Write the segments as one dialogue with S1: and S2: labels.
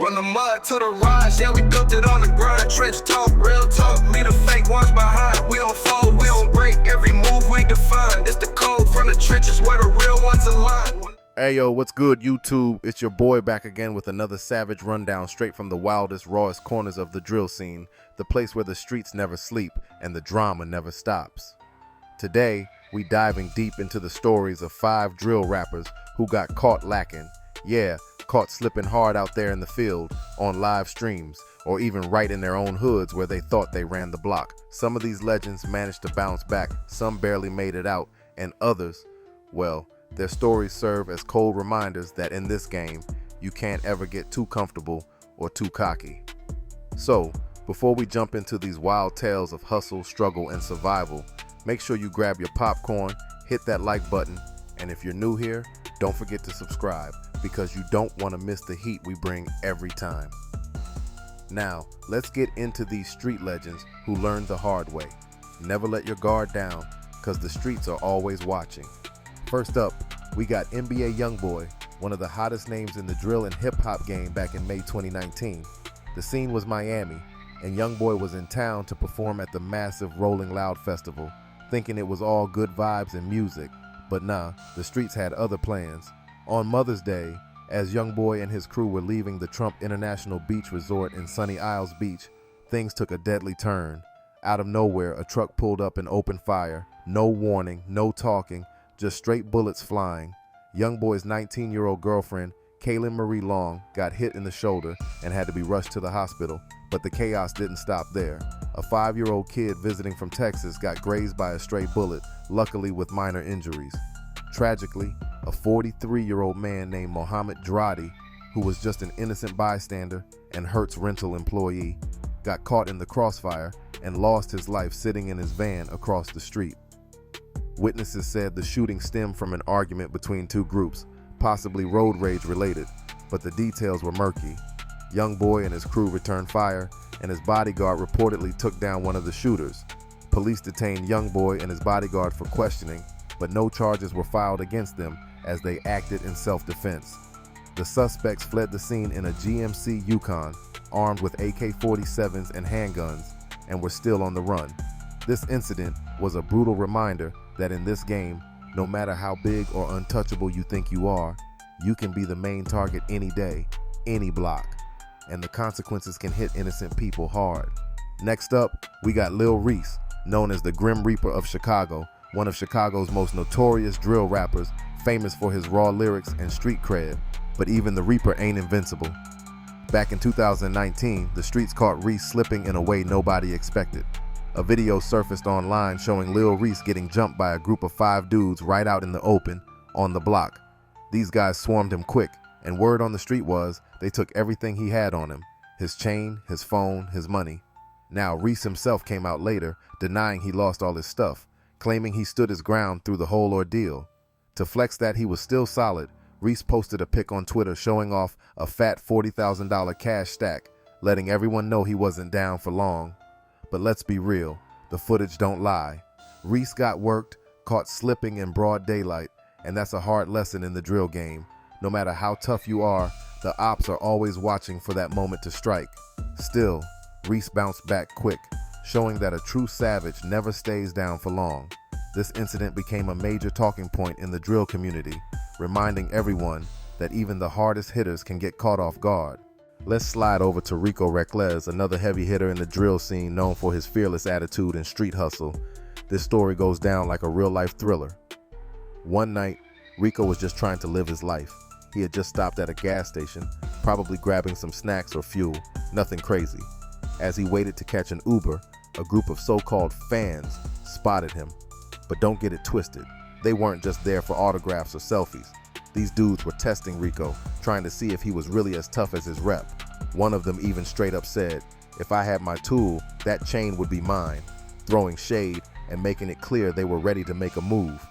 S1: From the mud to the rise, yeah, we built it on the grind. Trench talk, real talk, leave the fake ones behind. We don't fold, we don't break, every move we define. It's the code from the trenches where the real ones align.
S2: Hey yo, what's good YouTube? It's your boy back again with another savage rundown straight from the wildest, rawest corners of the drill scene, the place where the streets never sleep and the drama never stops. Today, we diving deep into the stories of 5 drill rappers who got caught lacking. Yeah, caught slipping hard out there in the field, on live streams, or even right in their own hoods where they thought they ran the block. Some of these legends managed to bounce back, some barely made it out, and others, well, their stories serve as cold reminders that in this game, you can't ever get too comfortable or too cocky. So, before we jump into these wild tales of hustle, struggle, and survival, make sure you grab your popcorn, hit that like button, and if you're new here, don't forget to subscribe because you don't want to miss the heat we bring every time. Now, let's get into these street legends who learned the hard way. Never let your guard down because the streets are always watching. First up, we got NBA YoungBoy, one of the hottest names in the drill and hip-hop game back in May 2019. The scene was Miami, and YoungBoy was in town to perform at the massive Rolling Loud festival, thinking it was all good vibes and music, but nah, the streets had other plans. On Mother's Day, as YoungBoy and his crew were leaving the Trump International Beach Resort in Sunny Isles Beach, things took a deadly turn. Out of nowhere, a truck pulled up and opened fire. No warning, no talking, just straight bullets flying. YoungBoy's 19-year-old girlfriend, Kaylin Marie Long, got hit in the shoulder and had to be rushed to the hospital, but the chaos didn't stop there. A 5-year-old kid visiting from Texas got grazed by a stray bullet, luckily with minor injuries. Tragically, a 43-year-old man named Mohammed Dradi, who was just an innocent bystander and Hertz rental employee, got caught in the crossfire and lost his life sitting in his van across the street. Witnesses said the shooting stemmed from an argument between two groups, possibly road rage related, but the details were murky. YoungBoy and his crew returned fire, and his bodyguard reportedly took down one of the shooters. Police detained YoungBoy and his bodyguard for questioning, but no charges were filed against them as they acted in self-defense. The suspects fled the scene in a GMC Yukon, armed with AK-47s and handguns, and were still on the run. This incident was a brutal reminder that in this game, no matter how big or untouchable you think you are, you can be the main target any day, any block, and the consequences can hit innocent people hard. Next up, we got Lil Reese, known as the Grim Reaper of Chicago, one of Chicago's most notorious drill rappers, famous for his raw lyrics and street cred, but even the Reaper ain't invincible. Back in 2019, the streets caught Reese slipping in a way nobody expected. A video surfaced online showing Lil Reese getting jumped by a group of 5 dudes right out in the open, on the block. These guys swarmed him quick, and word on the street was they took everything he had on him, his chain, his phone, his money. Now, Reese himself came out later, denying he lost all his stuff, claiming he stood his ground through the whole ordeal. To flex that he was still solid, Reese posted a pic on Twitter showing off a fat $40,000 cash stack, letting everyone know he wasn't down for long. But let's be real, the footage don't lie. Reese got worked, caught slipping in broad daylight, and that's a hard lesson in the drill game. No matter how tough you are, the ops are always watching for that moment to strike. Still, Reese bounced back quick, showing that a true savage never stays down for long. This incident became a major talking point in the drill community, reminding everyone that even the hardest hitters can get caught off guard. Let's slide over to Rico Recklezz, another heavy hitter in the drill scene known for his fearless attitude and street hustle. This story goes down like a real-life thriller. One night, Rico was just trying to live his life. He had just stopped at a gas station, probably grabbing some snacks or fuel, nothing crazy. As he waited to catch an Uber, a group of so-called fans spotted him. But don't get it twisted, they weren't just there for autographs or selfies. These dudes were testing Rico, trying to see if he was really as tough as his rep. One of them even straight up said, "If I had my tool, that chain would be mine," throwing shade and making it clear they were ready to make a move.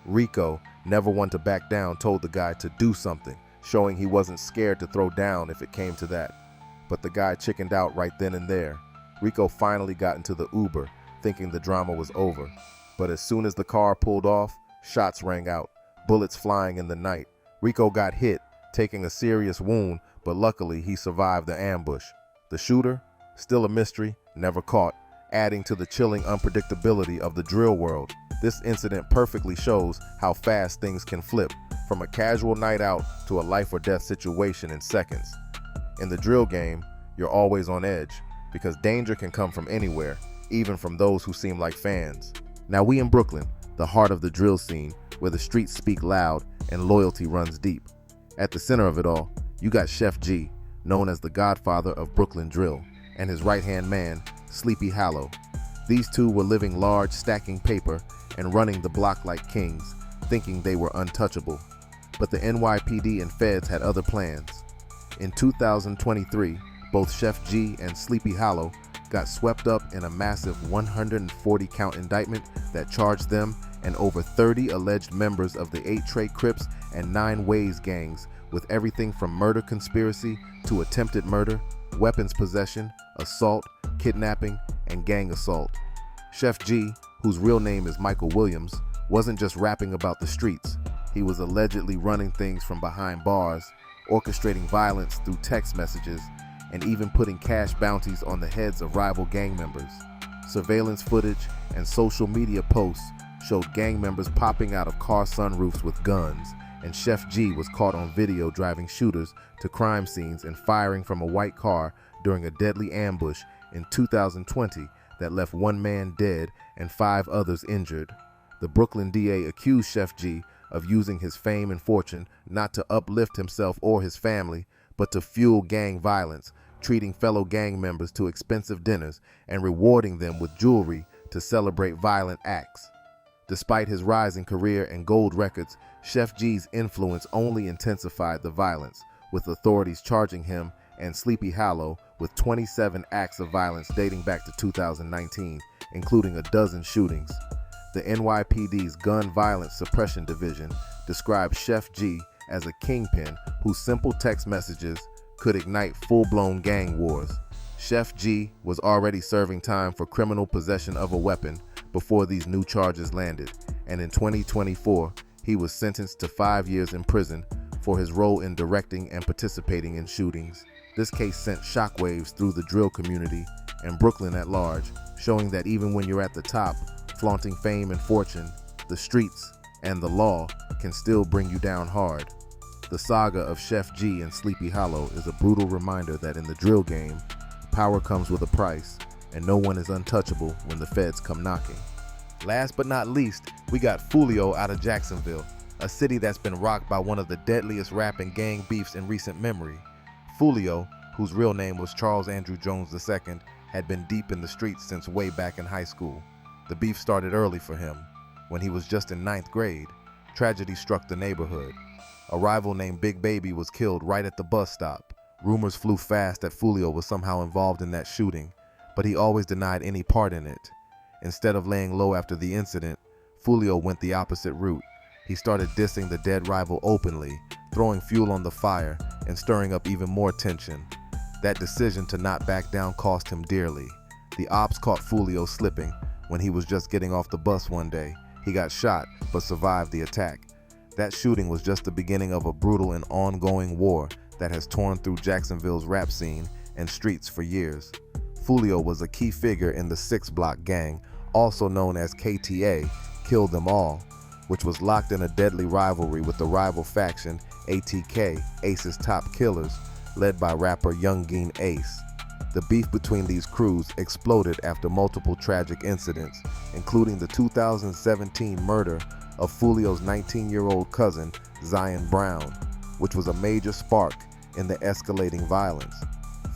S2: Rico, never one to back down, told the guy to do something, showing he wasn't scared to throw down if it came to that. But the guy chickened out right then and there. Rico finally got into the Uber, thinking the drama was over. But as soon as the car pulled off, shots rang out, bullets flying in the night. Rico got hit, taking a serious wound, but luckily he survived the ambush. The shooter? Still a mystery, never caught, adding to the chilling unpredictability of the drill world. This incident perfectly shows how fast things can flip, from a casual night out to a life or death situation in seconds. In the drill game, you're always on edge, because danger can come from anywhere, even from those who seem like fans. Now we in Brooklyn, the heart of the drill scene, where the streets speak loud and loyalty runs deep. At the center of it all, you got Sheff G, known as the godfather of Brooklyn drill, and his right-hand man, Sleepy Hallow. These two were living large, stacking paper, and running the block like kings, thinking they were untouchable. But the NYPD and feds had other plans. In 2023, both Sheff G and Sleepy Hallow got swept up in a massive 140-count indictment that charged them and over 30 alleged members of the 8 Trey Crips and 9 Ways gangs with everything from murder conspiracy to attempted murder, weapons possession, assault, kidnapping, and gang assault. Sheff G, whose real name is Michael Williams, wasn't just rapping about the streets. He was allegedly running things from behind bars, orchestrating violence through text messages, and even putting cash bounties on the heads of rival gang members. Surveillance footage and social media posts showed gang members popping out of car sunroofs with guns, and Sheff G was caught on video driving shooters to crime scenes and firing from a white car during a deadly ambush in 2020 that left 1 man dead and 5 others injured. The Brooklyn DA accused Sheff G of using his fame and fortune not to uplift himself or his family, but to fuel gang violence, treating fellow gang members to expensive dinners and rewarding them with jewelry to celebrate violent acts. Despite his rising career and gold records, Sheff G's influence only intensified the violence, with authorities charging him and Sleepy Hallow with 27 acts of violence dating back to 2019, including a dozen shootings. The NYPD's Gun Violence Suppression Division described Sheff G as a kingpin whose simple text messages could ignite full-blown gang wars. Sheff G was already serving time for criminal possession of a weapon before these new charges landed, and in 2024, he was sentenced to 5 years in prison for his role in directing and participating in shootings. This case sent shockwaves through the drill community and Brooklyn at large, showing that even when you're at the top, flaunting fame and fortune, the streets and the law can still bring you down hard. The saga of Sheff G and Sleepy Hallow is a brutal reminder that in the drill game, power comes with a price, and no one is untouchable when the feds come knocking. Last but not least, we got Foolio out of Jacksonville, a city that's been rocked by one of the deadliest rap and gang beefs in recent memory. Foolio, whose real name was Charles Andrew Jones II, had been deep in the streets since way back in high school. The beef started early for him. When he was just in 9th grade, tragedy struck the neighborhood. A rival named Big Baby was killed right at the bus stop. Rumors flew fast that Foolio was somehow involved in that shooting, but he always denied any part in it. Instead of laying low after the incident, Foolio went the opposite route. He started dissing the dead rival openly, throwing fuel on the fire and stirring up even more tension. That decision to not back down cost him dearly. The ops caught Foolio slipping when he was just getting off the bus one day. He got shot but survived the attack. That shooting was just the beginning of a brutal and ongoing war that has torn through Jacksonville's rap scene and streets for years. Foolio was a key figure in the 6 Block gang, also known as KTA, Kill Them All, which was locked in a deadly rivalry with the rival faction ATK, Ace's Top Killers, led by rapper Youngeen Ace. The beef between these crews exploded after multiple tragic incidents, including the 2017 murder of Foolio's 19-year-old cousin, Zion Brown, which was a major spark in the escalating violence.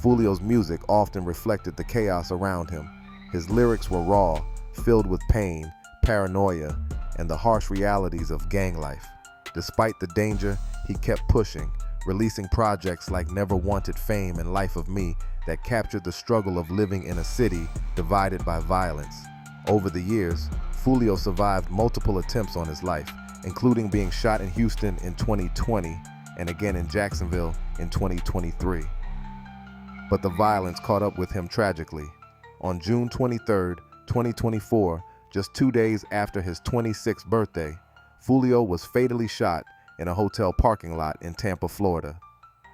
S2: Foolio's music often reflected the chaos around him. His lyrics were raw, filled with pain, paranoia, and the harsh realities of gang life. Despite the danger, he kept pushing, releasing projects like Never Wanted Fame and Life of Me that captured the struggle of living in a city divided by violence. Over the years, Foolio survived multiple attempts on his life, including being shot in Houston in 2020 and again in Jacksonville in 2023. But the violence caught up with him tragically. On June 23, 2024, just 2 days after his 26th birthday, Foolio was fatally shot in a hotel parking lot in Tampa, Florida.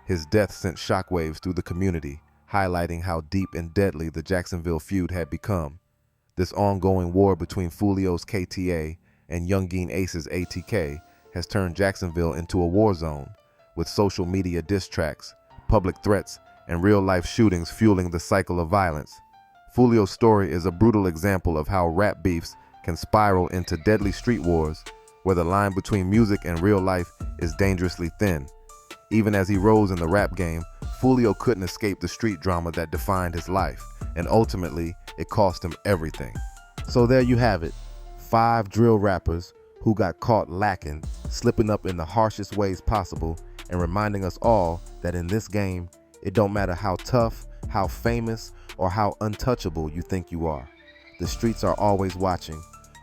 S2: His death sent shockwaves through the community, highlighting how deep and deadly the Jacksonville feud had become. This ongoing war between Foolio's KTA and Youngeen Ace's ATK has turned Jacksonville into a war zone, with social media diss tracks, public threats, and real-life shootings fueling the cycle of violence. Foolio's story is a brutal example of how rap beefs can spiral into deadly street wars, where the line between music and real life is dangerously thin. Even as he rose in the rap game, Foolio couldn't escape the street drama that defined his life, and ultimately, it cost him everything. So there you have it, 5 drill rappers who got caught lacking, slipping up in the harshest ways possible, and reminding us all that in this game, it don't matter how tough, how famous, or how untouchable you think you are. The streets are always watching,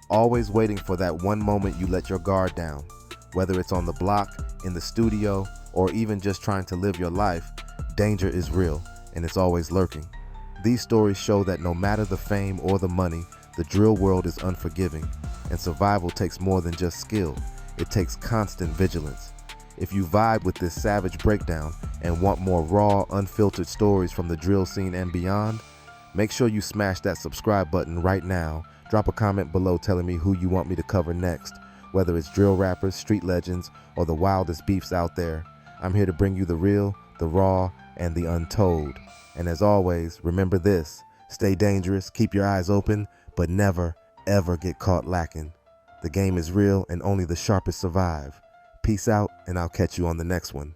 S2: always waiting for that one moment you let your guard down. Whether it's on the block, in the studio, or even just trying to live your life, danger is real, and it's always lurking. These stories show that no matter the fame or the money, the drill world is unforgiving, and survival takes more than just skill. It takes constant vigilance. If you vibe with this savage breakdown and want more raw, unfiltered stories from the drill scene and beyond, make sure you smash that subscribe button right now. Drop a comment below telling me who you want me to cover next, whether it's drill rappers, street legends, or the wildest beefs out there. I'm here to bring you the real, the raw, and the untold. And as always, remember this: stay dangerous, keep your eyes open, but never, ever get caught lacking. The game is real and only the sharpest survive. Peace out, and I'll catch you on the next one.